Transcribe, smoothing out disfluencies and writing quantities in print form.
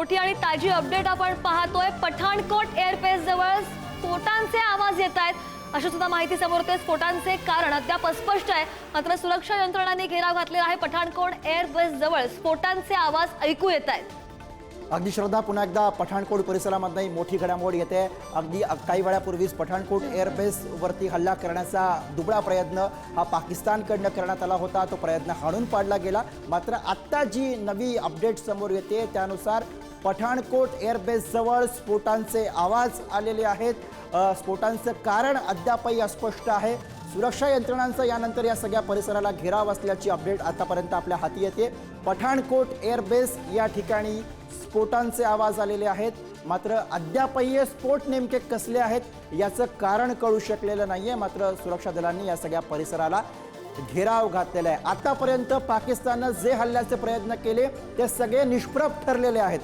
मोठी आणि ताजी अपडेट आपण पाहतोय। पठाणकोट एअरबेस जवळ स्फोटांचे आवाज येत आहेत अशी सुद्धा माहिती समोर येते। स्फोटांचे कारण अद्याप अस्पष्ट आहे, मात्र सुरक्षा यंत्रणांनी घेराव घातलेला आहे। पठाणकोट एअरबेस जवळ स्फोटांचे आवाज ऐकू येत आहेत। अगदी श्रद्धा, पुन्हा एकदा पठाणकोट परिसरामध्ये मोठी घडामोड येते। अगदी काही वेळापूर्वीच पठाणकोट एअरबेस वरती हल्ला करण्याचा दुबळा प्रयत्न हा पाकिस्तानकडनं करण्यात आला होता। तो प्रयत्न हाणून पाडला गेला। मात्र आता जी नवी अपडेट समोर येते त्यानुसार पठाणकोट एअरबेस जवळ स्फोटांचे आवाज आलेले आहेत। स्फोटांचं कारण अद्यापही अस्पष्ट आहे। सुरक्षा यंत्रणांचा यानंतर या सगळ्या परिसराला घेराव असल्याची अपडेट आतापर्यंत आपल्या हाती येते। पठाणकोट एअरबेस या ठिकाणी स्फोटांचे आवाज आलेले आहेत, मात्र अद्यापही हे स्फोट नेमके कसले आहेत याचं कारण कळू शकलेलं नाहीये। मात्र सुरक्षा दलांनी या सगळ्या परिसराला घेराव घातलेला आहे। आतापर्यंत पाकिस्तानने जे हल्ल्याचे प्रयत्न केले ते सगळे निष्प्रभ ठरलेले आहेत।